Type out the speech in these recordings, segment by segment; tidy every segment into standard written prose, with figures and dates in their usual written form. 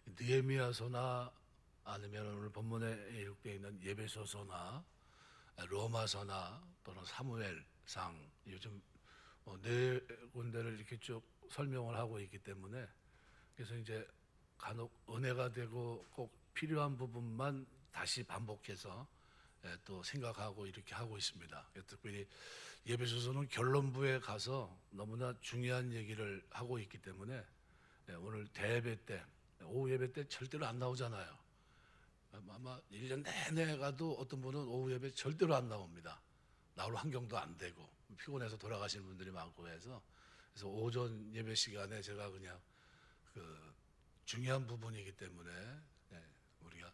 느헤미야서나 아니면 오늘 본문에 기록되어 있는 예배소서나 로마서나 또는 사무엘상, 요즘 네 군데를 이렇게 쭉 설명을 하고 있기 때문에, 그래서 이제 간혹 은혜가 되고 꼭 필요한 부분만 다시 반복해서 또 생각하고 이렇게 하고 있습니다. 특별히 예배소서는 결론부에 가서 너무나 중요한 얘기를 하고 있기 때문에 오늘 대예배 때, 오후 예배 때 절대로 안 나오잖아요. 아마 1년 내내 가도 어떤 분은 오후 예배 절대로 안 나옵니다. 나올 환경도 안 되고 피곤해서 돌아가시는 분들이 많고 해서, 그래서 오전 예배 시간에 제가 그냥 중요한 부분이기 때문에 우리가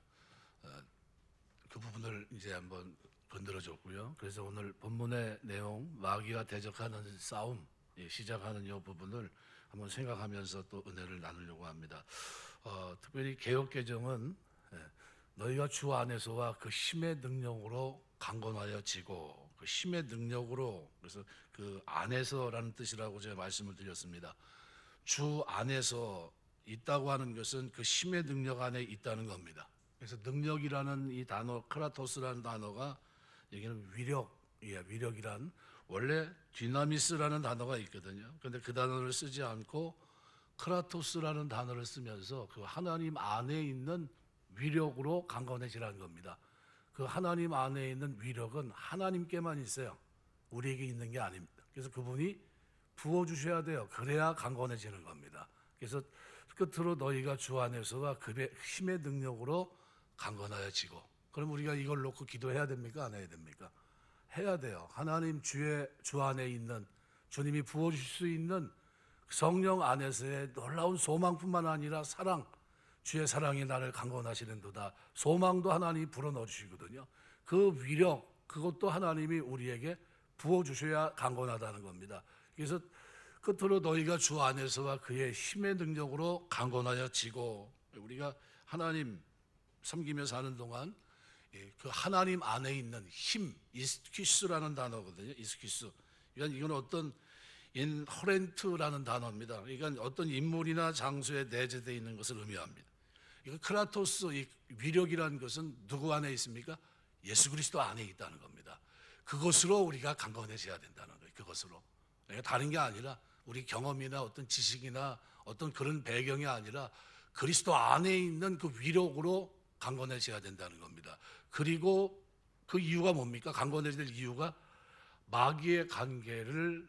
그 부분을 이제 한번 건드려 줬고요. 그래서 오늘 본문의 내용, 마귀와 대적하는 싸움, 시작하는 이 부분을 한번 생각하면서 또 은혜를 나누려고 합니다. 특별히 개역개정은 너희가 주 안에서와 그 힘의 능력으로 강건하여 지고, 그 힘의 능력으로, 그래서 그 안에서라는 뜻이라고 제가 말씀을 드렸습니다. 주 안에서 있다고 하는 것은 그 힘의 능력 안에 있다는 겁니다. 그래서 능력이라는 이 단어, 크라토스라는 단어가 여기는 위력이란, 원래 디나미스라는 단어가 있거든요. 그런데 그 단어를 쓰지 않고 크라토스라는 단어를 쓰면서 그 하나님 안에 있는 위력으로 강건해지라는 겁니다. 그 하나님 안에 있는 위력은 하나님께만 있어요. 우리에게 있는 게 아닙니다. 그래서 그분이 부어주셔야 돼요. 그래야 강건해지는 겁니다. 그래서 끝으로 너희가 주 안에서가 그 힘의 능력으로 강건하여지고, 그럼 우리가 이걸 놓고 기도해야 됩니까? 안 해야 됩니까? 해야 돼요. 하나님 주 안에 있는, 주님이 부어주실 수 있는 성령 안에서의 놀라운 소망뿐만 아니라 사랑, 주의 사랑이 나를 강건하시는도다. 소망도 하나님이 불어넣어 주시거든요. 그 위력, 그것도 하나님이 우리에게 부어주셔야 강건하다는 겁니다. 그래서 끝으로 너희가 주 안에서와 그의 힘의 능력으로 강건하여지고, 우리가 하나님 섬기며 사는 동안 그 하나님 안에 있는 힘, 이스퀴스라는 단어거든요. 이스퀴스. 이건 어떤 인허렌트라는 단어입니다. 이건 어떤 인물이나 장소에 내재되어 있는 것을 의미합니다. 이거 크라토스, 이 위력이라는 것은 누구 안에 있습니까? 예수 그리스도 안에 있다는 겁니다. 그것으로 우리가 강건해져야 된다는 거예요. 그것으로. 다른 게 아니라 우리 경험이나 어떤 지식이나 어떤 그런 배경이 아니라 그리스도 안에 있는 그 위력으로 강건해져야 된다는 겁니다. 그리고 그 이유가 뭡니까? 강건해질 이유가 마귀의 관계를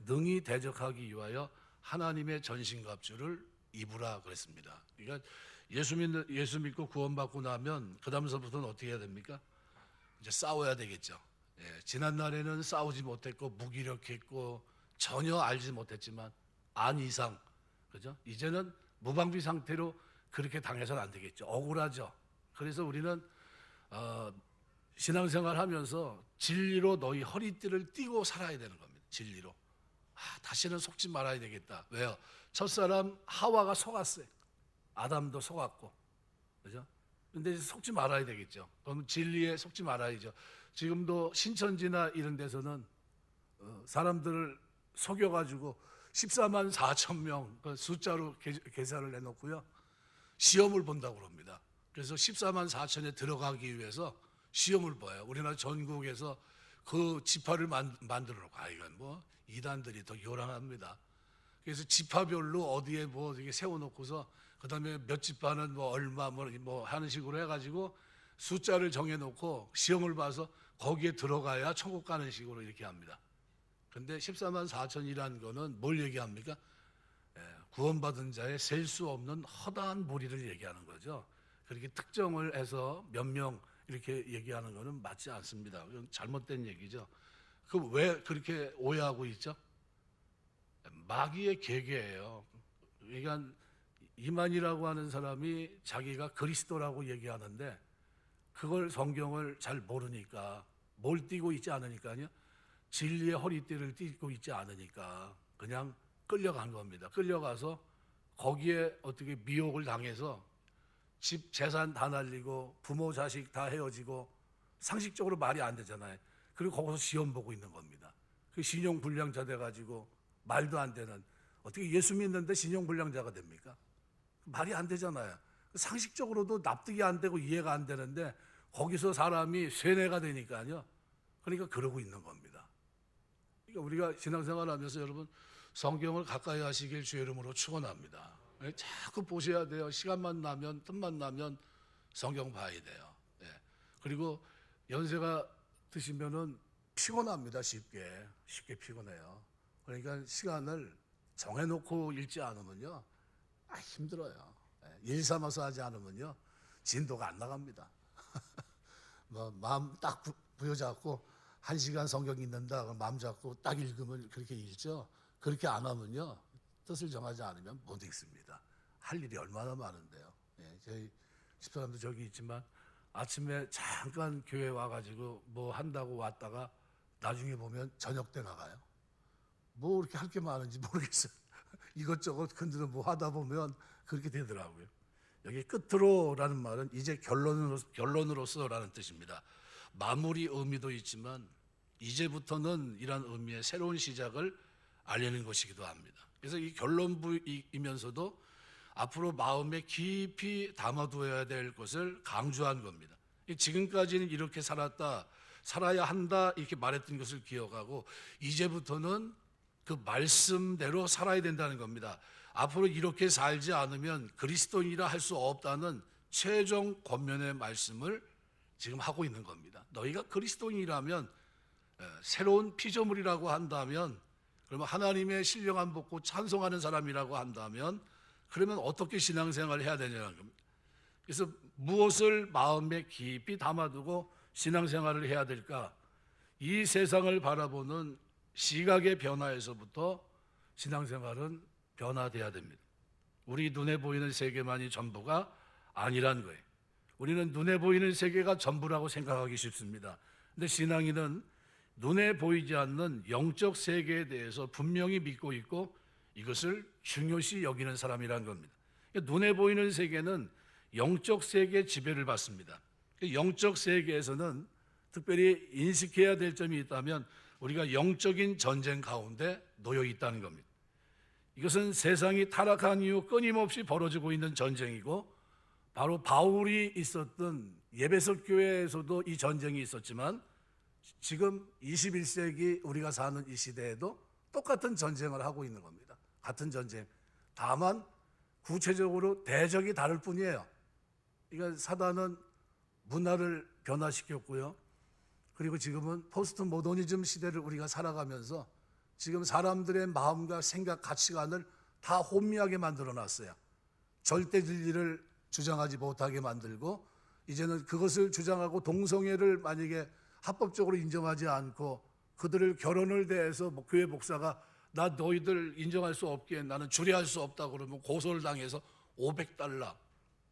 능히 대적하기 위하여 하나님의 전신갑주를 입으라 그랬습니다. 그러니까 예수 믿고 구원받고 나면 그 다음서부터는 어떻게 해야 됩니까? 이제 싸워야 되겠죠. 지난 날에는 싸우지 못했고 무기력했고 전혀 알지 못했지만 안 이상, 그죠? 이제는 무방비 상태로 그렇게 당해서는 안 되겠죠. 억울하죠. 그래서 우리는 신앙생활 하면서 진리로 너희 허리띠를 띠고 살아야 되는 겁니다. 진리로. 다시는 속지 말아야 되겠다. 왜요? 첫사람 하와가 속았어요. 아담도 속았고, 그죠? 근데 속지 말아야 되겠죠. 그럼 진리에 속지 말아야죠. 지금도 신천지나 이런 데서는 사람들을 속여가지고 14만 4천 명 그 숫자로 계산을 해놓고요, 시험을 본다고 합니다. 그래서 14만 4천에 들어가기 위해서 시험을 봐요. 우리나라 전국에서 그 지파를 만들어 놓고, 이건 뭐 이단들이 더 요란합니다. 그래서 지파별로 어디에 뭐 이렇게 세워놓고서 그 다음에 몇 지파는 뭐 얼마 뭐 하는 식으로 해가지고 숫자를 정해놓고 시험을 봐서 거기에 들어가야 천국 가는 식으로 이렇게 합니다. 그런데 14만 4천이라는 거는 뭘 얘기합니까? 구원받은 자의 셀 수 없는 허다한 무리를 얘기하는 거죠. 그렇게 특정을 해서 몇 명 이렇게 얘기하는 것은 맞지 않습니다. 그건 잘못된 얘기죠. 그럼 왜 그렇게 오해하고 있죠? 마귀의 계계예요. 그러니까 이만이라고 하는 사람이 자기가 그리스도라고 얘기하는데 그걸 성경을 잘 모르니까, 뭘 띠고 있지 않으니까요, 진리의 허리띠를 띠고 있지 않으니까 그냥 끌려간 겁니다. 끌려가서 거기에 어떻게 미혹을 당해서 집 재산 다 날리고 부모 자식 다 헤어지고, 상식적으로 말이 안 되잖아요. 그리고 거기서 시험 보고 있는 겁니다. 그 신용불량자 돼가지고 말도 안 되는, 어떻게 예수 믿는데 신용불량자가 됩니까? 말이 안 되잖아요. 상식적으로도 납득이 안 되고 이해가 안 되는데 거기서 사람이 쇠뇌가 되니까요. 그러니까 그러고 있는 겁니다. 그러니까 우리가 신앙생활하면서 여러분 성경을 가까이 하시길 주의 이름으로 축원합니다. 자꾸 보셔야 돼요. 시간만 나면 틈만 나면 성경 봐야 돼요. 예. 그리고 연세가 드시면은 피곤합니다. 쉽게 피곤해요. 그러니까 시간을 정해놓고 읽지 않으면요, 힘들어요. 일 삼아서 하지 않으면요, 진도가 안 나갑니다. 뭐 마음 딱 부여잡고 1시간 성경 읽는다, 마음 잡고 딱 읽으면 그렇게 읽죠. 그렇게 안 하면요, 뜻을 정하지 않으면 못 읽습니다. 할 일이 얼마나 많은데요. 예, 저희 집사람도 저기 있지만 아침에 잠깐 교회 와가지고 뭐 한다고 왔다가 나중에 보면 저녁 때 나가요. 뭐 그렇게 할 게 많은지 모르겠어요. 이것저것 근데 뭐 하다 보면 그렇게 되더라고요. 여기 끝으로라는 말은 이제 결론으로서라는 뜻입니다. 마무리 의미도 있지만 이제부터는 이란 의미의 새로운 시작을 알리는 것이기도 합니다. 그래서 이 결론부이면서도 앞으로 마음에 깊이 담아두어야 될 것을 강조한 겁니다. 지금까지는 이렇게 살아야 한다 이렇게 말했던 것을 기억하고 이제부터는 그 말씀대로 살아야 된다는 겁니다. 앞으로 이렇게 살지 않으면 그리스도인이라 할 수 없다는 최종 권면의 말씀을 지금 하고 있는 겁니다. 너희가 그리스도인이라면, 새로운 피조물이라고 한다면, 그러면 하나님의 신령한 복고 찬송하는 사람이라고 한다면, 그러면 어떻게 신앙생활을 해야 되냐는 겁니다. 그래서 무엇을 마음에 깊이 담아두고 신앙생활을 해야 될까? 이 세상을 바라보는 시각의 변화에서부터 신앙생활은 변화돼야 됩니다. 우리 눈에 보이는 세계만이 전부가 아니란 거예요. 우리는 눈에 보이는 세계가 전부라고 생각하기 쉽습니다. 근데 신앙인은 눈에 보이지 않는 영적 세계에 대해서 분명히 믿고 있고 이것을 중요시 여기는 사람이란 겁니다. 눈에 보이는 세계는 영적 세계의 지배를 받습니다. 영적 세계에서는 특별히 인식해야 될 점이 있다면 우리가 영적인 전쟁 가운데 놓여 있다는 겁니다. 이것은 세상이 타락한 이후 끊임없이 벌어지고 있는 전쟁이고 바로 바울이 있었던 예배석 교회에서도 이 전쟁이 있었지만 지금 21세기 우리가 사는 이 시대에도 똑같은 전쟁을 하고 있는 겁니다. 같은 전쟁. 다만 구체적으로 대적이 다를 뿐이에요. 그러니까 사단은 문화를 변화시켰고요. 그리고 지금은 포스트 모더니즘 시대를 우리가 살아가면서 지금 사람들의 마음과 생각, 가치관을 다 혼미하게 만들어놨어요. 절대 진리를 주장하지 못하게 만들고 이제는 그것을 주장하고 동성애를 만약에 합법적으로 인정하지 않고 그들을 결혼을 대해서 교회 목사가 나 너희들 인정할 수 없기에 나는 주례할 수 없다 그러면 고소를 당해서 $500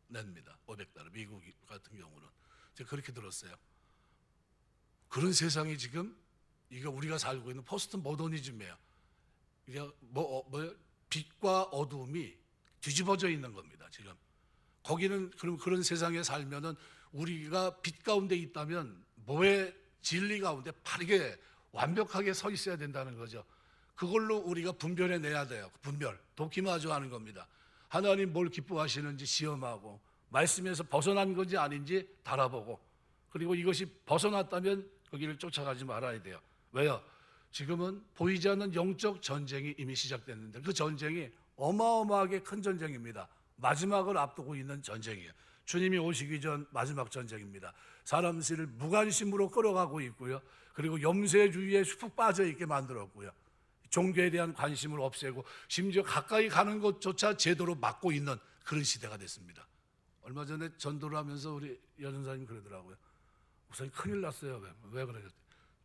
냅니다. $500. 미국 같은 경우는 제가 그렇게 들었어요. 그런 세상이 지금 이게 우리가 살고 있는 포스트 모더니즘이에요. 이게 빛과 어두움이 뒤집어져 있는 겁니다. 지금 거기는 그런 세상에 살면은 우리가 빛 가운데 있다면 뭐의 진리 가운데 바르게 완벽하게 서 있어야 된다는 거죠. 그걸로 우리가 분별해 내야 돼요. 분별, 도키마조하는 겁니다. 하나님 뭘 기뻐하시는지 시험하고 말씀에서 벗어난 건지 아닌지 달아보고 그리고 이것이 벗어났다면 거기를 쫓아가지 말아야 돼요. 왜요? 지금은 보이지 않는 영적 전쟁이 이미 시작됐는데 그 전쟁이 어마어마하게 큰 전쟁입니다. 마지막을 앞두고 있는 전쟁이에요. 주님이 오시기 전 마지막 전쟁입니다. 사람 씨를 무관심으로 끌어가고 있고요. 그리고 염세주의에 푹 빠져 있게 만들었고요. 종교에 대한 관심을 없애고 심지어 가까이 가는 것조차 제도로 막고 있는 그런 시대가 됐습니다. 얼마 전에 전도를 하면서 우리 여전사님 그러더라고요. 목사님 큰일 났어요. 왜 그래요?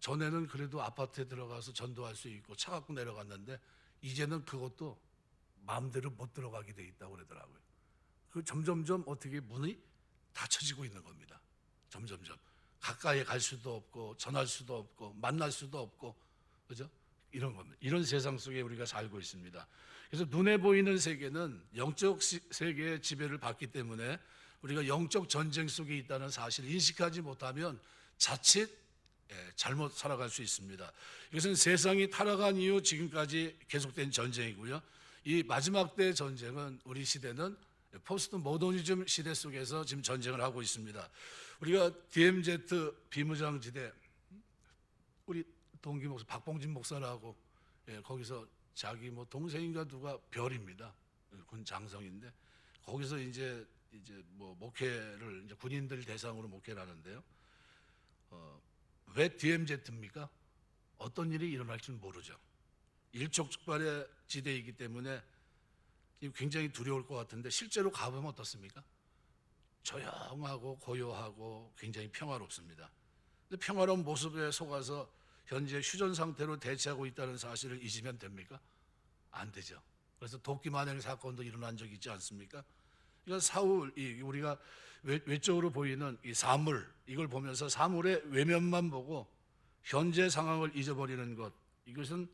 전에는 그래도 아파트에 들어가서 전도할 수 있고 차 갖고 내려갔는데 이제는 그것도 마음대로 못 들어가게 돼 있다고 그러더라고요. 그 점점점 어떻게 문이 닫혀지고 있는 겁니다. 점점점 가까이 갈 수도 없고 전할 수도 없고 만날 수도 없고 그죠? 이런 겁니다. 이런 세상 속에 우리가 살고 있습니다. 그래서 눈에 보이는 세계는 영적 세계의 지배를 받기 때문에 우리가 영적 전쟁 속에 있다는 사실을 인식하지 못하면 자칫 잘못 살아갈 수 있습니다. 이것은 세상이 타락한 이후 지금까지 계속된 전쟁이고요. 이 마지막 때 전쟁은 우리 시대는 포스트 모더니즘 시대 속에서 지금 전쟁을 하고 있습니다. 우리가 DMZ 비무장지대 우리 동기 목사 박봉진 목사라고 거기서 자기 뭐 동생인가 누가 별입니다. 군 장성인데 거기서 이제 뭐 목회를 이제 군인들 대상으로 목회를 하는데요. 왜 DMZ입니까? 어떤 일이 일어날 줄 모르죠. 일촉즉발의 지대이기 때문에 굉장히 두려울 것 같은데 실제로 가보면 어떻습니까? 조용하고 고요하고 굉장히 평화롭습니다. 근데 평화로운 모습에 속아서 현재 휴전 상태로 대치하고 있다는 사실을 잊으면 됩니까? 안 되죠. 그래서 도끼마냥 사건도 일어난 적이 있지 않습니까? 그러니까 사울, 우리가 외적으로 보이는 이 사물, 이걸 보면서 사물의 외면만 보고 현재 상황을 잊어버리는 것, 이것은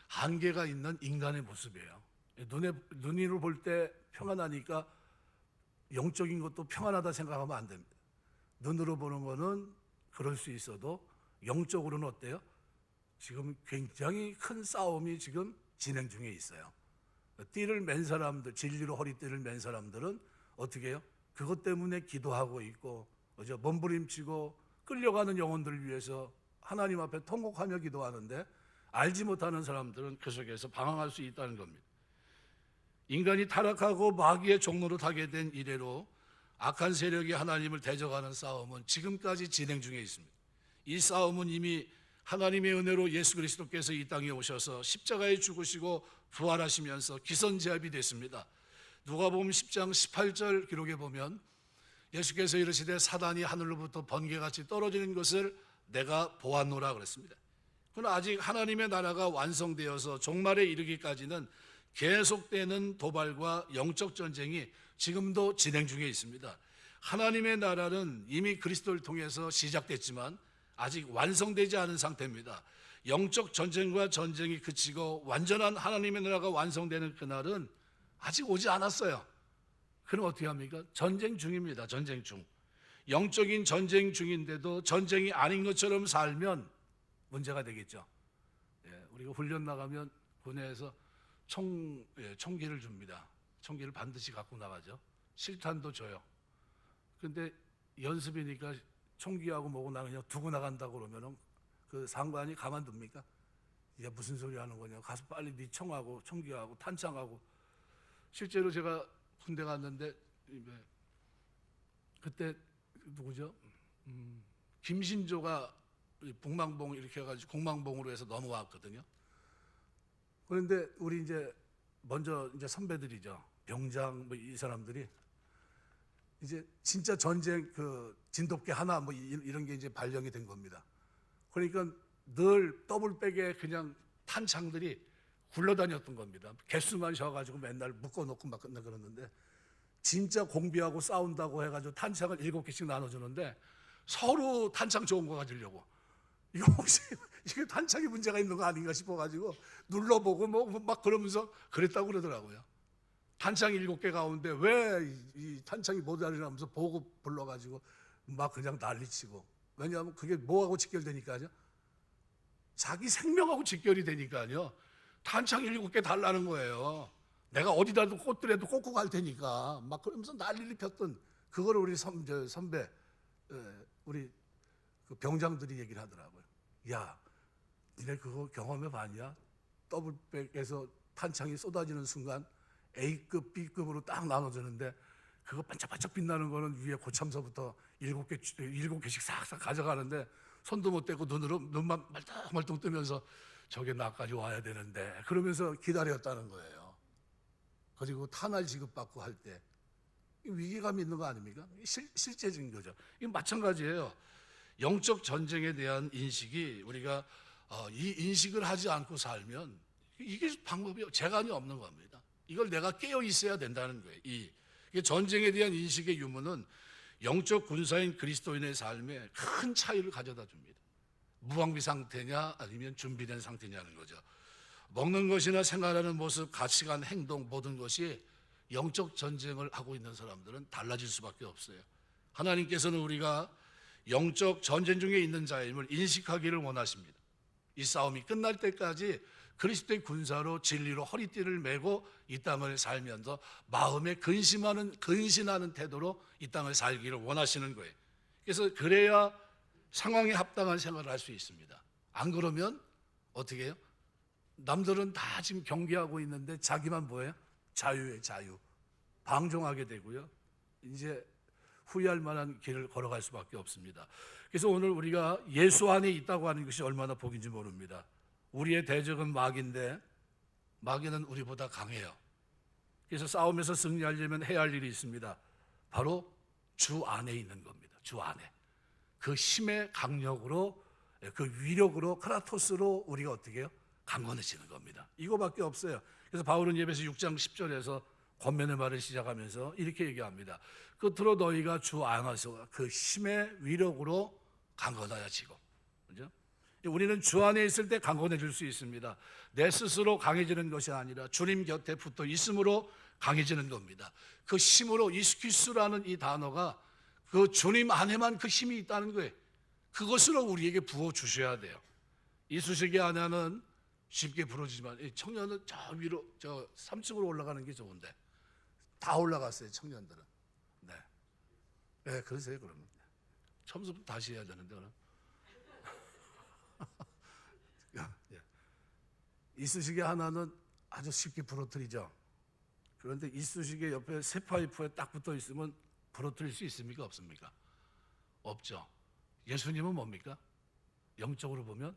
한계가 있는 인간의 모습이에요. 눈으로 볼 때 평안하니까 영적인 것도 평안하다 생각하면 안 됩니다. 눈으로 보는 거는 그럴 수 있어도 영적으로는 어때요? 지금 굉장히 큰 싸움이 지금 진행 중에 있어요. 띠를 맨 사람들, 진리로 허리띠를 맨 사람들은 어떻게 해요? 그것 때문에 기도하고 있고 몸부림치고 끌려가는 영혼들을 위해서 하나님 앞에 통곡하며 기도하는데 알지 못하는 사람들은 그 속에서 방황할 수 있다는 겁니다. 인간이 타락하고 마귀의 종로로 타게 된 이래로 악한 세력이 하나님을 대적하는 싸움은 지금까지 진행 중에 있습니다. 이 싸움은 이미 하나님의 은혜로 예수 그리스도께서 이 땅에 오셔서 십자가에 죽으시고 부활하시면서 기선제압이 됐습니다. 누가복음 10장 18절 기록에 보면 예수께서 이르시되 사단이 하늘로부터 번개같이 떨어지는 것을 내가 보았노라 그랬습니다. 그러나 아직 하나님의 나라가 완성되어서 종말에 이르기까지는 계속되는 도발과 영적 전쟁이 지금도 진행 중에 있습니다. 하나님의 나라는 이미 그리스도를 통해서 시작됐지만 아직 완성되지 않은 상태입니다. 영적 전쟁과 전쟁이 그치고 완전한 하나님의 나라가 완성되는 그날은 아직 오지 않았어요. 그럼 어떻게 합니까? 전쟁 중입니다. 전쟁 중. 영적인 전쟁 중인데도 전쟁이 아닌 것처럼 살면 문제가 되겠죠. 우리가 훈련 나가면 군에서 총기를 줍니다. 총기를 반드시 갖고 나가죠. 실탄도 줘요. 근데 연습이니까 총기하고 뭐고 나 그냥 두고 나간다고 그러면은 그 상관이 가만둡니까? 이게 무슨 소리 하는 거냐? 가서 빨리 네 총하고 총기하고 탄창하고. 실제로 제가 군대 갔는데 그때 누구죠? 김신조가 북망봉 이렇게 해가지고 공망봉으로 해서 넘어왔거든요. 그런데 우리 먼저 선배들이죠. 병장 이 사람들이 이제 진짜 전쟁 진돗개 하나 이런 게 발령이 된 겁니다. 그러니까 늘 더블백에 그냥 탄창들이 굴러다녔던 겁니다. 개수만 셔가지고 맨날 묶어놓고 막 그러는데 진짜 공비하고 싸운다고 해가지고 탄창을 7개씩 나눠주는데 서로 탄창 좋은 거 가지려고 이거 혹시 이게 탄창이 문제가 있는 거 아닌가 싶어가지고 눌러보고 막 그러면서 그랬다고 그러더라고요. 탄창 7개 가운데 왜 이 탄창이 모자라면서 보고 불러가지고 막 그냥 난리치고. 왜냐하면 그게 뭐하고 직결되니까요? 자기 생명하고 직결이 되니까요. 탄창 7개 달라는 거예요. 내가 어디다도 꽂더라도 꽂고 갈 테니까 막 그러면서 난리를 폈던 그거를 우리 선배 우리 그 병장들이 얘기를 하더라고요. 야, 니네 그거 경험해 봤냐? 더블백에서 탄창이 쏟아지는 순간 A급, B급으로 딱 나눠주는데 그거 반짝반짝 빛나는 거는 위에 고참서부터 7개씩 싹싹 가져가는데 손도 못 대고 눈만 말똥말똥 뜨면서 저게 나까지 와야 되는데 그러면서 기다렸다는 거예요. 그리고 탄알 지급받고 할 때 위기감이 있는 거 아닙니까? 실제적인 거죠. 이건 마찬가지예요. 영적 전쟁에 대한 인식이 우리가 이 인식을 하지 않고 살면 이게 방법이 재간이 없는 겁니다. 이걸 내가 깨어 있어야 된다는 거예요. 이게 전쟁에 대한 인식의 유무는 영적 군사인 그리스도인의 삶에 큰 차이를 가져다 줍니다. 무방비 상태냐 아니면 준비된 상태냐는 거죠. 먹는 것이나 생활하는 모습, 가치관, 행동 모든 것이 영적 전쟁을 하고 있는 사람들은 달라질 수밖에 없어요. 하나님께서는 우리가 영적 전쟁 중에 있는 자임을 인식하기를 원하십니다. 이 싸움이 끝날 때까지 그리스도의 군사로 진리로 허리띠를 메고 이 땅을 살면서 마음에 근신하는 태도로 이 땅을 살기를 원하시는 거예요. 그래서 그래야 상황에 합당한 생활을 할 수 있습니다. 안 그러면 어떻게 해요? 남들은 다 지금 경계하고 있는데 자기만 뭐예요? 자유예요, 자유. 방종하게 되고요. 이제 후회할 만한 길을 걸어갈 수밖에 없습니다. 그래서 오늘 우리가 예수 안에 있다고 하는 것이 얼마나 복인지 모릅니다. 우리의 대적은 마귀인데 마귀는 우리보다 강해요. 그래서 싸움에서 승리하려면 해야 할 일이 있습니다. 바로 주 안에 있는 겁니다. 주 안에. 그 힘의 강력으로, 그 위력으로, 크라토스로 우리가 어떻게 해요? 강건해지는 겁니다. 이거밖에 없어요. 그래서 바울은 예배서 6장 10절에서 권면의 말을 시작하면서 이렇게 얘기합니다. 끝으로 너희가 주 안에서 그 힘의 위력으로 강건하여지고, 그죠? 우리는 주 안에 있을 때 강건해질 수 있습니다. 내 스스로 강해지는 것이 아니라 주님 곁에 붙어 있음으로 강해지는 겁니다. 그 힘으로, 이스키스라는 이 단어가 그 주님 안에만 그 힘이 있다는 거예요. 그것으로 우리에게 부어 주셔야 돼요. 이쑤시개 하나는 쉽게 부러지지만 청년은 저 위로, 저 3층으로 올라가는 게 좋은데 다 올라갔어요, 청년들은. 네, 네, 그러세요. 그러면 처음부터 다시 해야 되는데 그럼. 이쑤시개 하나는 아주 쉽게 부러뜨리죠. 그런데 이쑤시개 옆에 새 파이프에 딱 붙어 있으면 부러뜨릴 수 있습니까? 없습니까? 없죠. 예수님은 뭡니까? 영적으로 보면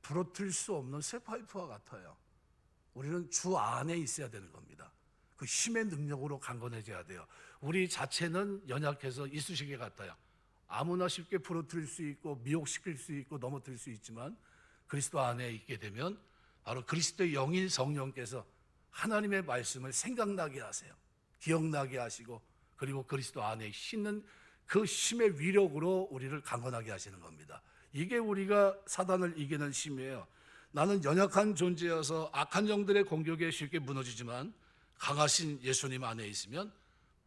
부러뜨릴 수 없는 새 파이프와 같아요. 우리는 주 안에 있어야 되는 겁니다. 그 힘의 능력으로 강건해져야 돼요. 우리 자체는 연약해서 이쑤시개 같아요. 아무나 쉽게 부러뜨릴 수 있고 미혹시킬 수 있고 넘어뜨릴 수 있지만 그리스도 안에 있게 되면 바로 그리스도의 영인 성령께서 하나님의 말씀을 생각나게 하세요. 기억나게 하시고 그리고 그리스도 안에 있는 그 힘의 위력으로 우리를 강건하게 하시는 겁니다. 이게 우리가 사단을 이기는 힘이에요. 나는 연약한 존재여서 악한 영들의 공격에 쉽게 무너지지만 강하신 예수님 안에 있으면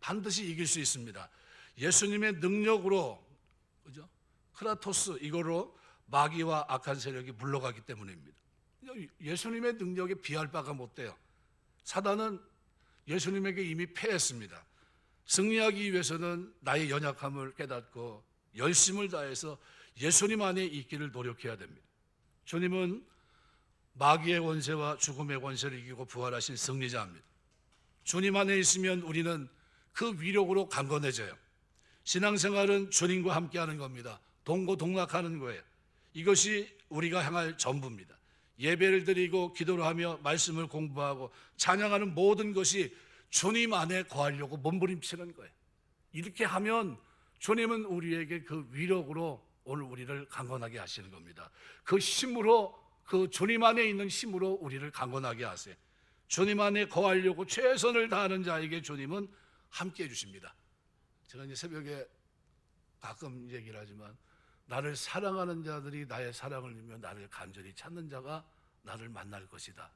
반드시 이길 수 있습니다. 예수님의 능력으로, 그죠? 크라토스, 이거로 마귀와 악한 세력이 물러가기 때문입니다. 예수님의 능력에 비할 바가 못 돼요. 사단은 예수님에게 이미 패했습니다. 승리하기 위해서는 나의 연약함을 깨닫고 열심을 다해서 예수님 안에 있기를 노력해야 됩니다. 주님은 마귀의 권세와 죽음의 권세를 이기고 부활하신 승리자입니다. 주님 안에 있으면 우리는 그 위력으로 강건해져요. 신앙생활은 주님과 함께하는 겁니다. 동고동락하는 거예요. 이것이 우리가 향할 전부입니다. 예배를 드리고 기도를 하며 말씀을 공부하고 찬양하는 모든 것이 주님 안에 거하려고 몸부림치는 거예요. 이렇게 하면 주님은 우리에게 그 위력으로 오늘 우리를 강건하게 하시는 겁니다. 그 힘으로, 그 주님 안에 있는 힘으로 우리를 강건하게 하세요. 주님 안에 거하려고 최선을 다하는 자에게 주님은 함께 해주십니다. 제가 이제 새벽에 가끔 얘기를 하지만 나를 사랑하는 자들이 나의 사랑을 믿으며 나를 간절히 찾는 자가 나를 만날 것이다.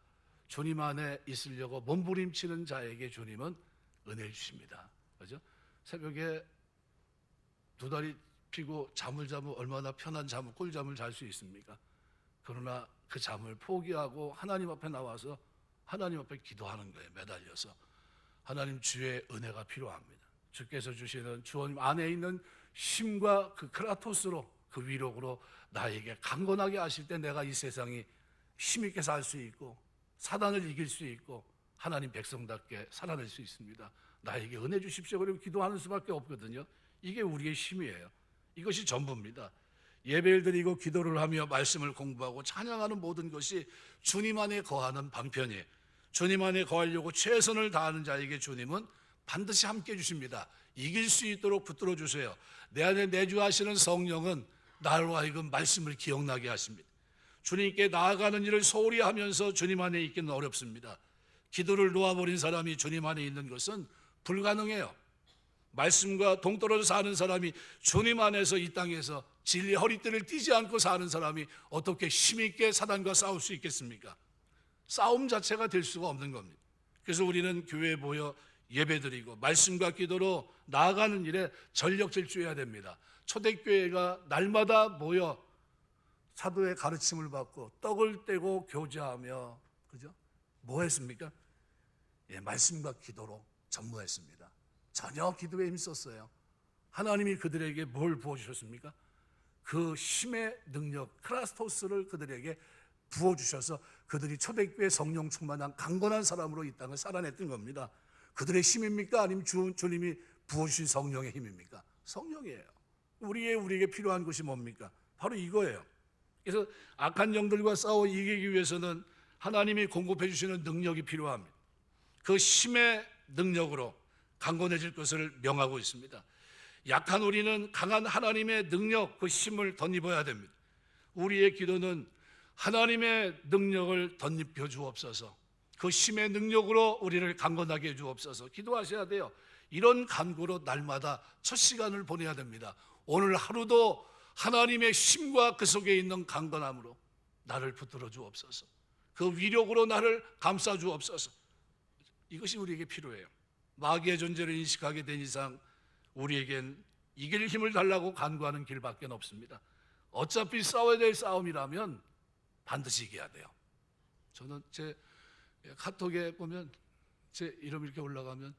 주님 안에 있으려고 몸부림치는 자에게 주님은 은혜를 주십니다. 그죠? 새벽에 두 다리 피고 잠을 자면 얼마나 편한 잠을, 꿀잠을 잘 수 있습니까? 그러나 그 잠을 포기하고 하나님 앞에 나와서 하나님 앞에 기도하는 거예요. 매달려서. 하나님 주의 은혜가 필요합니다. 주께서 주시는 주님 안에 있는 힘과 그 크라토스로, 그 위력으로 나에게 강건하게 하실 때 내가 이 세상이 힘있게 살 수 있고 사단을 이길 수 있고 하나님 백성답게 살아낼 수 있습니다. 나에게 은혜 주십시오. 그리고 기도하는 수밖에 없거든요. 이게 우리의 힘이에요. 이것이 전부입니다. 예배를 드리고 기도를 하며 말씀을 공부하고 찬양하는 모든 것이 주님 안에 거하는 방편이에요. 주님 안에 거하려고 최선을 다하는 자에게 주님은 반드시 함께 해주십니다. 이길 수 있도록 붙들어 주세요. 내 안에 내주하시는 성령은 나로 하여금 말씀을 기억나게 하십니다. 주님께 나아가는 일을 소홀히 하면서 주님 안에 있기는 어렵습니다. 기도를 놓아버린 사람이 주님 안에 있는 것은 불가능해요. 말씀과 동떨어져 사는 사람이 주님 안에서 이 땅에서 진리의 허리띠를 띠지 않고 사는 사람이 어떻게 힘있게 사단과 싸울 수 있겠습니까? 싸움 자체가 될 수가 없는 겁니다. 그래서 우리는 교회에 모여 예배드리고 말씀과 기도로 나아가는 일에 전력 질주해야 됩니다. 초대교회가 날마다 모여 사도의 가르침을 받고 떡을 떼고 교제하며, 그죠? 뭐 했습니까? 예, 말씀과 기도로 전무했습니다. 전혀 기도에 힘썼어요. 하나님이 그들에게 뭘 부어주셨습니까? 그 힘의 능력, 크라스토스를 그들에게 부어주셔서 그들이 초대교회 성령 충만한 강건한 사람으로 이 땅을 살아냈던 겁니다. 그들의 힘입니까? 아니면 주님이 부어주신 성령의 힘입니까? 성령이에요. 우리에게 필요한 것이 뭡니까? 바로 이거예요. 그래서 악한 영들과 싸워 이기기 위해서는 하나님이 공급해 주시는 능력이 필요합니다. 그 힘의 능력으로 강건해질 것을 명하고 있습니다. 약한 우리는 강한 하나님의 능력, 그 힘을 덧입어야 됩니다. 우리의 기도는 하나님의 능력을 덧입혀 주옵소서, 그 힘의 능력으로 우리를 강건하게 해 주옵소서 기도하셔야 돼요. 이런 간구로 날마다 첫 시간을 보내야 됩니다. 오늘 하루도 하나님의 힘과 그 속에 있는 강건함으로 나를 붙들어 주옵소서, 그 위력으로 나를 감싸 주옵소서. 이것이 우리에게 필요해요. 마귀의 존재를 인식하게 된 이상 우리에겐 이길 힘을 달라고 간구하는 길밖에 없습니다. 어차피 싸워야 될 싸움이라면 반드시 이겨야 돼요. 저는 제 카톡에 보면 제 이름 이렇게 올라가면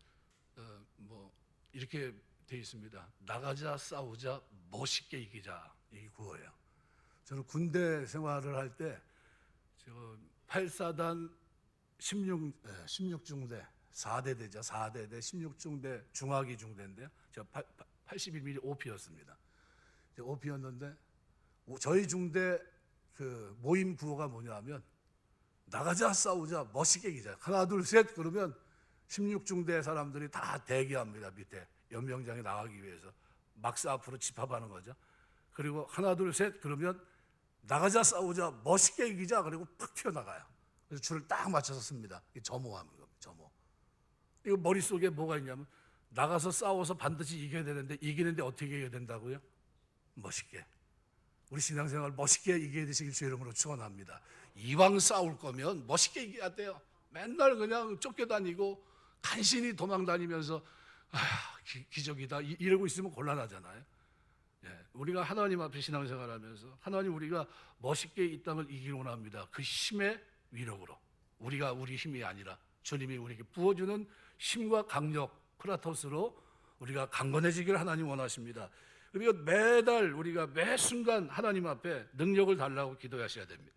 이렇게 돼 있습니다. 나가자, 싸우자, 멋있게 이기자. 이 구호예요. 저는 군대 생활을 할 때 8사단 16중대 4대대죠. 4대대 16중대 중화기 중대인데요. 제가 81mm OP였습니다. OP였는데 저희 중대 그 모임 구호가 뭐냐면 나가자, 싸우자, 멋있게 이기자. 하나 둘 셋 그러면 16중대 사람들이 다 대기합니다. 밑에 연명장에 나가기 위해서 막사 앞으로 집합하는 거죠. 그리고 하나 둘 셋 그러면 나가자, 싸우자, 멋있게 이기자. 그리고 팍 튀어나가요. 그래서 줄을 딱 맞춰서 씁니다. 점호하는 겁니다. 점호. 이거 머릿속에 뭐가 있냐면 나가서 싸워서 반드시 이겨야 되는데 이기는데 어떻게 이겨야 된다고요? 멋있게. 우리 신앙생활 멋있게 이겨야 되시길 주 이름으로 축원합니다. 이왕 싸울 거면 멋있게 이겨야 돼요. 맨날 그냥 쫓겨다니고 간신히 도망다니면서 기적이다 이러고 있으면 곤란하잖아요. 예, 우리가 하나님 앞에 신앙생활하면서 하나님 우리가 멋있게 이 땅을 이기기 원합니다. 그 힘의 위력으로 우리가 우리 힘이 아니라 주님이 우리에게 부어주는 힘과 강력 크라토스로 우리가 강건해지기를 하나님 원하십니다. 그리고 매달 우리가 매 순간 하나님 앞에 능력을 달라고 기도하셔야 됩니다.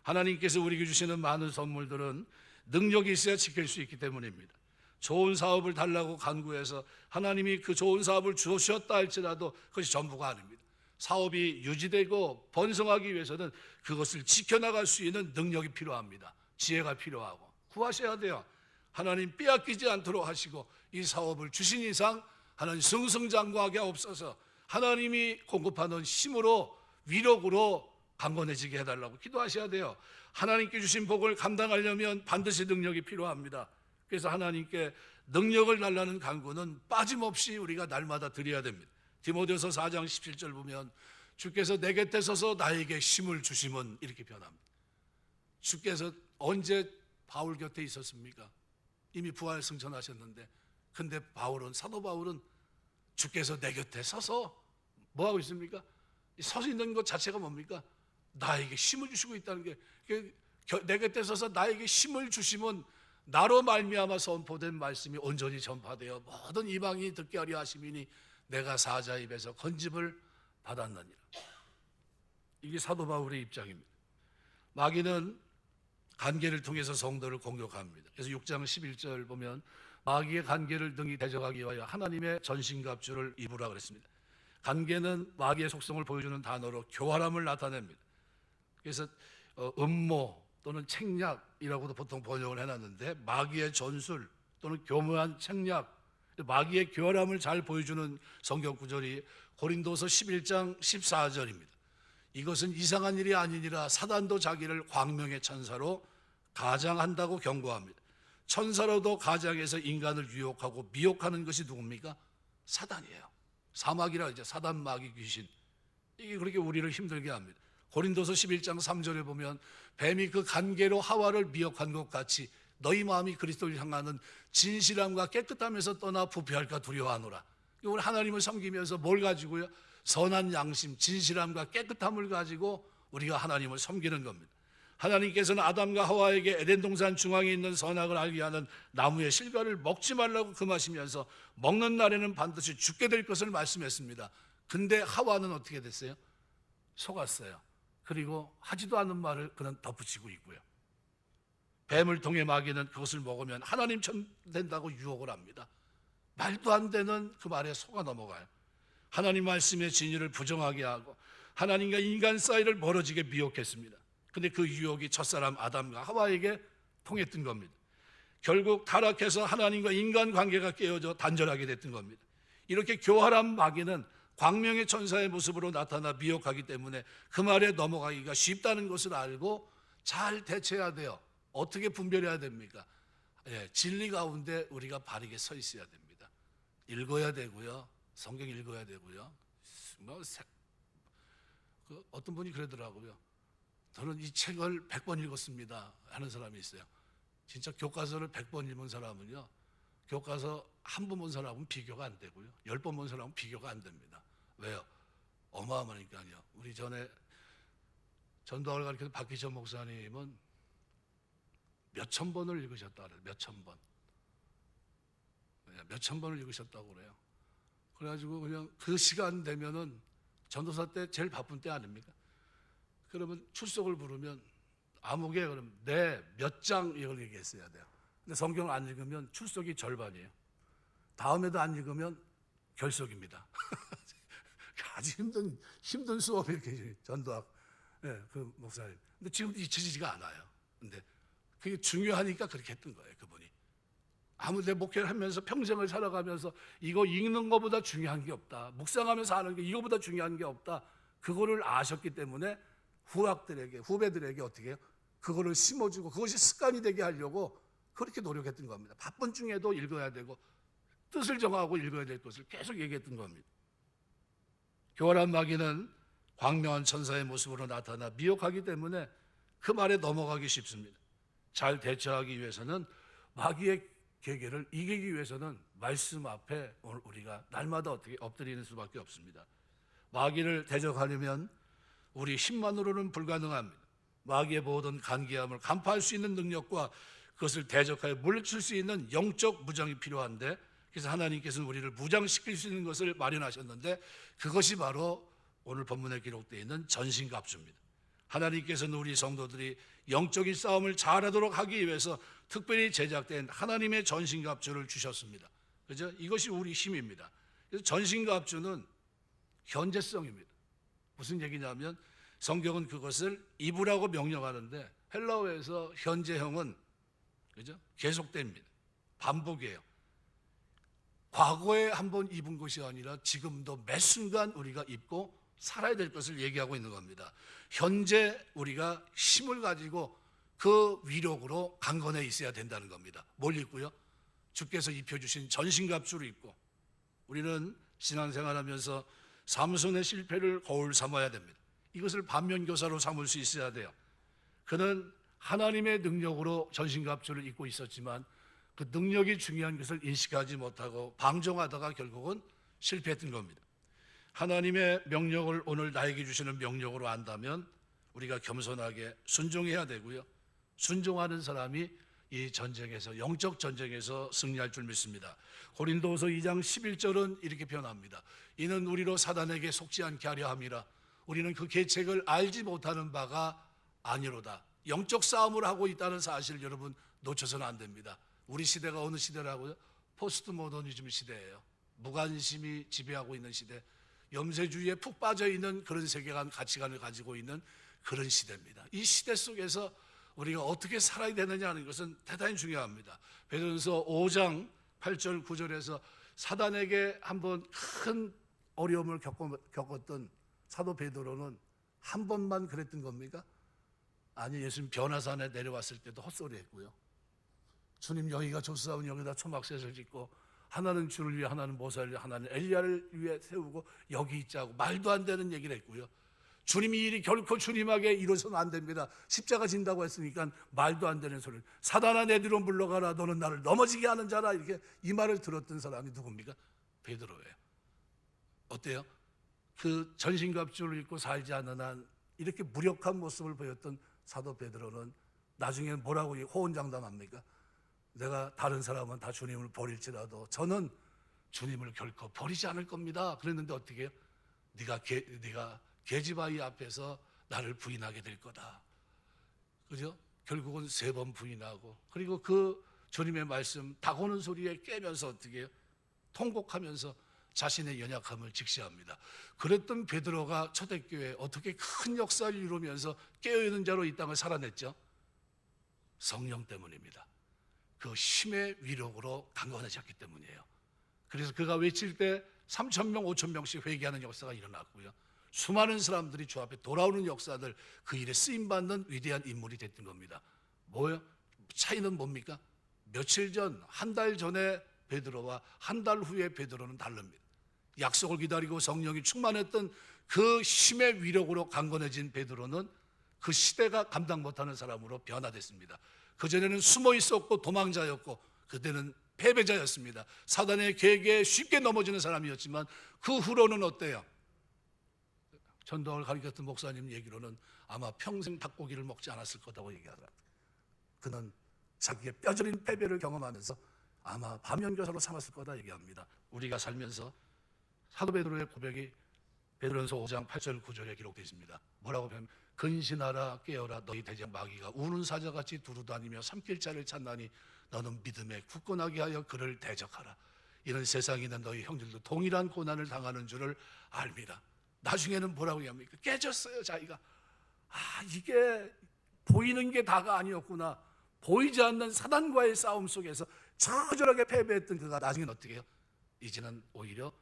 하나님께서 우리에게 주시는 많은 선물들은 능력이 있어야 지킬 수 있기 때문입니다. 좋은 사업을 달라고 간구해서 하나님이 그 좋은 사업을 주셨다 할지라도 그것이 전부가 아닙니다. 사업이 유지되고 번성하기 위해서는 그것을 지켜나갈 수 있는 능력이 필요합니다. 지혜가 필요하고 구하셔야 돼요. 하나님 빼앗기지 않도록 하시고 이 사업을 주신 이상 하나님 승승장구하게 없어서 하나님이 공급하는 힘으로 위력으로 강건해지게 해달라고 기도하셔야 돼요. 하나님께 주신 복을 감당하려면 반드시 능력이 필요합니다. 그래서 하나님께 능력을 달라는 간구는 빠짐없이 우리가 날마다 드려야 됩니다. 디모데후서 4장 17절 보면 주께서 내 곁에 서서 나에게 힘을 주심은 이렇게 변합니다. 주께서 언제 바울 곁에 있었습니까? 이미 부활 승천하셨는데 근데 사도 바울은 주께서 내 곁에 서서 뭐하고 있습니까? 서서 있는 것 자체가 뭡니까? 나에게 힘을 주시고 있다는 게 내 곁에 서서 나에게 힘을 주심은 나로 말미암아 선포된 말씀이 온전히 전파되어 모든 이방인이 듣게 하려 하심이니 내가 사자 입에서 건집을 받았느니라. 이게 사도 바울의 입장입니다. 마귀는 간계를 통해서 성도를 공격합니다. 그래서 6장 11절 보면 마귀의 간계를 등이 대적하기 위하여 하나님의 전신갑주를 입으라 그랬습니다. 간계는 마귀의 속성을 보여주는 단어로 교활함을 나타냅니다. 그래서 음모 또는 책략이라고도 보통 번역을 해놨는데 마귀의 전술 또는 교묘한 책략, 마귀의 교활함을 잘 보여주는 성경 구절이 고린도서 11장 14절입니다. 이것은 이상한 일이 아니니라 사단도 자기를 광명의 천사로 가장한다고 경고합니다. 천사로도 가장해서 인간을 유혹하고 미혹하는 것이 누굽니까? 사단이에요. 사마귀라 이제 사단 마귀 귀신. 이게 그렇게 우리를 힘들게 합니다. 고린도서 11장 3절에 보면 뱀이 그 간계로 하와를 미혹한 것 같이 너희 마음이 그리스도를 향하는 진실함과 깨끗함에서 떠나 부패할까 두려워하노라. 우리 하나님을 섬기면서 뭘 가지고요? 선한 양심, 진실함과 깨끗함을 가지고 우리가 하나님을 섬기는 겁니다. 하나님께서는 아담과 하와에게 에덴 동산 중앙에 있는 선악을 알게 하는 나무의 실과를 먹지 말라고 금하시면서 먹는 날에는 반드시 죽게 될 것을 말씀했습니다. 근데 하와는 어떻게 됐어요? 속았어요. 그리고 하지도 않은 말을 그는 덧붙이고 있고요. 뱀을 통해 마귀는 그것을 먹으면 하나님처럼 된다고 유혹을 합니다. 말도 안 되는 그 말에 속아 넘어가요. 하나님 말씀의 진리를 부정하게 하고 하나님과 인간 사이를 멀어지게 미혹했습니다. 근데 그 유혹이 첫사람 아담과 하와에게 통했던 겁니다. 결국 타락해서 하나님과 인간 관계가 깨어져 단절하게 됐던 겁니다. 이렇게 교활한 마귀는 광명의 천사의 모습으로 나타나 미혹하기 때문에 그 말에 넘어가기가 쉽다는 것을 알고 잘 대처해야 돼요. 어떻게 분별해야 됩니까? 진리 가운데 우리가 바르게 서 있어야 됩니다. 읽어야 되고요. 성경 읽어야 되고요. 어떤 분이 그러더라고요. 저는 이 책을 100번 읽었습니다 하는 사람이 있어요. 진짜 교과서를 100번 읽은 사람은요, 교과서 한 번 본 사람은 비교가 안 되고요, 10번 본 사람은 비교가 안 됩니다. 왜요? 어마어마하니까요. 우리 전에 전도학을 가르치는 박기천 목사님은 몇천 번을 읽으셨다 그래요. 몇천 번. 몇천 번을 읽으셨다고 그래요. 그래가지고 그냥 그 시간 되면은 전도사 때 제일 바쁜 때 아닙니까? 그러면 출석을 부르면 아무개 그럼 몇 장 이걸 얘기했어야 돼요. 근데 성경을 안 읽으면 출석이 절반이에요. 다음에도 안 읽으면 결석입니다. 아주 힘든 수업이 이렇게 전도학 그 목사님. 근데 지금 잊혀지지가 않아요. 근데 그게 중요하니까 그렇게 했던 거예요, 그분이. 아무데 목회를 하면서 평생을 살아가면서 이거 읽는 것보다 중요한 게 없다. 묵상하면서 하는 게 이거보다 중요한 게 없다. 그거를 아셨기 때문에 후배들에게 어떻게 해요? 그거를 심어주고 그것이 습관이 되게 하려고 그렇게 노력했던 겁니다. 바쁜 중에도 읽어야 되고 뜻을 정하고 읽어야 될 것을 계속 얘기했던 겁니다. 교활한 마귀는 광명한 천사의 모습으로 나타나 미혹하기 때문에 그 말에 넘어가기 쉽습니다. 잘 대처하기 위해서는 마귀의 계계를 이기기 위해서는 말씀 앞에 오늘 우리가 날마다 어떻게 엎드리는 수밖에 없습니다. 마귀를 대적하려면 우리 힘만으로는 불가능합니다. 마귀의 모든 간계함을 간파할 수 있는 능력과 그것을 대적하여 물리칠 수 있는 영적 무장이 필요한데, 그래서 하나님께서는 우리를 무장시킬 수 있는 것을 마련하셨는데 그것이 바로 오늘 본문에 기록되어 있는 전신갑주입니다. 하나님께서는 우리 성도들이 영적인 싸움을 잘하도록 하기 위해서 특별히 제작된 하나님의 전신갑주를 주셨습니다. 그죠? 이것이 우리 힘입니다. 그래서 전신갑주는 현재성입니다. 무슨 얘기냐면 성경은 그것을 입으라고 명령하는데 헬라어에서 현재형은 그죠? 계속됩니다. 반복이에요. 과거에 한번 입은 것이 아니라 지금도 매 순간 우리가 입고 살아야 될 것을 얘기하고 있는 겁니다. 현재 우리가 힘을 가지고 그 위력으로 강건해 있어야 된다는 겁니다. 뭘 입고요? 주께서 입혀주신 전신갑주를 입고 우리는 신앙생활하면서 삼손의 실패를 거울 삼아야 됩니다. 이것을 반면교사로 삼을 수 있어야 돼요. 그는 하나님의 능력으로 전신갑주를 입고 있었지만 그 능력이 중요한 것을 인식하지 못하고 방종하다가 결국은 실패했던 겁니다. 하나님의 명령을 오늘 나에게 주시는 명령으로 안다면 우리가 겸손하게 순종해야 되고요. 순종하는 사람이 이 전쟁에서, 영적 전쟁에서 승리할 줄 믿습니다. 고린도후서 2장 11절은 이렇게 표현합니다. 이는 우리로 사단에게 속지 않게 하려 함이라. 우리는 그 계책을 알지 못하는 바가 아니로다. 영적 싸움을 하고 있다는 사실 여러분 놓쳐서는 안 됩니다. 우리 시대가 어느 시대라고요? 포스트 모더니즘 시대예요. 무관심이 지배하고 있는 시대, 염세주의에 푹 빠져 있는 그런 세계관, 가치관을 가지고 있는 그런 시대입니다. 이 시대 속에서 우리가 어떻게 살아야 되느냐 하는 것은 대단히 중요합니다. 베드로전서 5장 8절 9절에서 사단에게 한번 큰 어려움을 겪었던 사도 베드로는 한 번만 그랬던 겁니까? 아니, 예수님 변화산에 내려왔을 때도 헛소리했고요. 주님 여기가 좋사오니 여기다 초막셋을 짓고 하나는 주를 위해, 하나는 모세를 위해, 하나는 엘리야를 위해 세우고 여기 있자고 말도 안 되는 얘기를 했고요. 주님 이 일이 결코 주님에게 이루어서는 안 됩니다. 십자가 진다고 했으니까 말도 안 되는 소리를, 사단아 내 뒤로 물러가라, 너는 나를 넘어지게 하는 자라, 이렇게 이 말을 들었던 사람이 누굽니까? 베드로예요. 어때요? 그 전신갑주를 입고 살지 않는 한 이렇게 무력한 모습을 보였던 사도 베드로는 나중에 뭐라고 호언장담합니까? 내가 다른 사람은 다 주님을 버릴지라도 저는 주님을 결코 버리지 않을 겁니다. 그랬는데 어떻게 해요? 네가 계집아이 앞에서 나를 부인하게 될 거다. 그죠? 결국은 3번 부인하고, 그리고 그 주님의 말씀 닭 오는 소리에 깨면서 어떻게 해요? 통곡하면서 자신의 연약함을 직시합니다. 그랬던 베드로가 초대교회에 어떻게 큰 역사를 이루면서 깨어있는 자로 이 땅을 살아냈죠? 성령 때문입니다. 그 힘의 위력으로 강건해졌기 때문이에요. 그래서 그가 외칠 때 3,000명, 5,000명씩 회개하는 역사가 일어났고요. 수많은 사람들이 주 앞에 돌아오는 역사들, 그 일에 쓰임받는 위대한 인물이 됐던 겁니다. 뭐예요? 차이는 뭡니까? 며칠 전, 한 달 전에 베드로와 한 달 후에 베드로는 다릅니다. 약속을 기다리고 성령이 충만했던 그 힘의 위력으로 강건해진 베드로는 그 시대가 감당 못하는 사람으로 변화됐습니다. 그전에는 숨어 있었고 도망자였고 그때는 패배자였습니다. 사단의 계획에 쉽게 넘어지는 사람이었지만 그 후로는 어때요? 전도를 가르쳤던 목사님 얘기로는 아마 평생 닭고기를 먹지 않았을 거라고 얘기하더라고요. 그는 자기의 뼈저린 패배를 경험하면서 아마 반면교사로 삼았을 거다 얘기합니다. 우리가 살면서 사도 베드로의 고백이 베드로전서 5장 8절 9절에 기록되어 있습니다. 뭐라고 하면 근신하라 깨어라 너희 대적 마귀가 우는 사자같이 두루다니며 삼킬 자를 찾나니 너는 믿음에 굳건하게 하여 그를 대적하라. 이런 세상에 있는 너희 형들도 동일한 고난을 당하는 줄을 알미라. 나중에는 뭐라고 얘기합니까? 깨졌어요. 자기가 이게 보이는 게 다가 아니었구나. 보이지 않는 사단과의 싸움 속에서 처절하게 패배했던 그가 나중에는 어떻게 해요? 이제는 오히려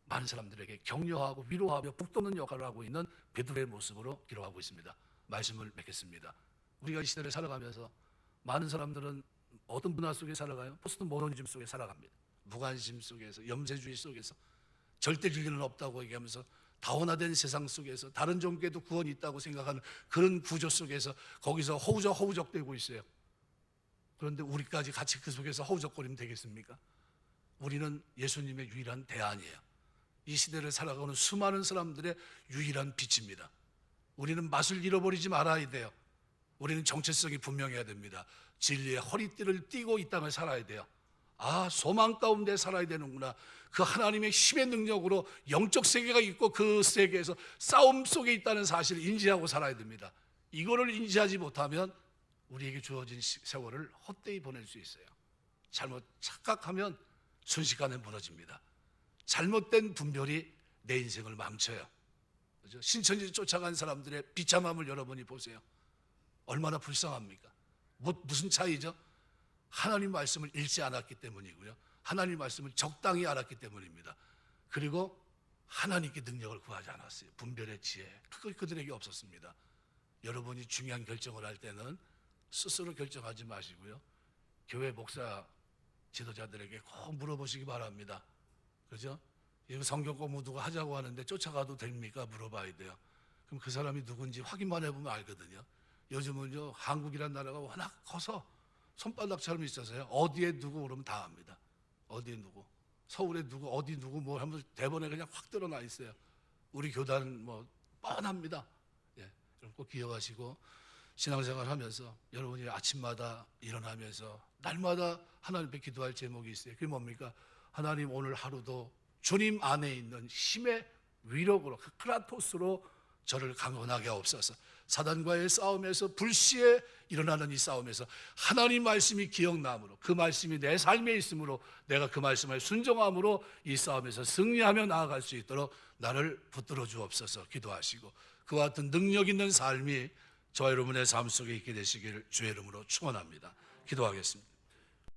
많은 사람들에게 격려하고 위로하며 북돋는 역할을 하고 있는 베드로의 모습으로 기록하고 있습니다. 말씀을 맺겠습니다. 우리가 이 시대를 살아가면서 많은 사람들은 어떤 문화 속에 살아가요? 포스트 모더니즘 속에 살아갑니다. 무관심 속에서, 염세주의 속에서, 절대 진리는 없다고 얘기하면서 다원화된 세상 속에서 다른 종교에도 구원이 있다고 생각하는 그런 구조 속에서 거기서 허우적대고 있어요. 그런데 우리까지 같이 그 속에서 허우적거리면 되겠습니까? 우리는 예수님의 유일한 대안이에요. 이 시대를 살아가는 수많은 사람들의 유일한 빛입니다. 우리는 맛을 잃어버리지 말아야 돼요. 우리는 정체성이 분명해야 됩니다. 진리의 허리띠를 띠고 이 땅을 살아야 돼요. 소망 가운데 살아야 되는구나. 그 하나님의 힘의 능력으로 영적 세계가 있고 그 세계에서 싸움 속에 있다는 사실을 인지하고 살아야 됩니다. 이거를 인지하지 못하면 우리에게 주어진 세월을 헛되이 보낼 수 있어요. 잘못 착각하면 순식간에 무너집니다. 잘못된 분별이 내 인생을 망쳐요. 그렇죠? 신천지 쫓아간 사람들의 비참함을 여러분이 보세요. 얼마나 불쌍합니까? 무슨 차이죠? 하나님 말씀을 읽지 않았기 때문이고요. 하나님 말씀을 적당히 알았기 때문입니다. 그리고 하나님께 능력을 구하지 않았어요. 분별의 지혜, 그들에게 없었습니다. 여러분이 중요한 결정을 할 때는 스스로 결정하지 마시고요. 교회 목사 지도자들에게 꼭 물어보시기 바랍니다. 그죠? 이거 성경 공부 누가 하자고 하는데 쫓아가도 됩니까? 물어봐야 돼요. 그럼 그 사람이 누군지 확인만 해보면 알거든요. 요즘은요, 한국이란 나라가 워낙 커서 손바닥처럼 있어서요. 어디에 누구 그러면 다 압니다. 어디에 누구, 서울에 누구, 어디 누구 뭐 하면 대본에 그냥 확 드러나 있어요. 우리 교단은 뭐 뻔합니다. 여러분 꼭 기억하시고 신앙생활 하면서 여러분이 아침마다 일어나면서 날마다 하나님 앞에 기도할 제목이 있어요. 그게 뭡니까? 하나님 오늘 하루도 주님 안에 있는 힘의 위력으로 그 크라토스로 저를 강건하게 하옵소서. 사단과의 싸움에서 불시에 일어나는 이 싸움에서 하나님 말씀이 기억남으로 그 말씀이 내 삶에 있으므로 내가 그 말씀을 순종함으로 이 싸움에서 승리하며 나아갈 수 있도록 나를 붙들어 주옵소서. 기도하시고 그와 같은 능력 있는 삶이 저와 여러분의 삶 속에 있게 되시기를 주의 이름으로 축원합니다. 기도하겠습니다.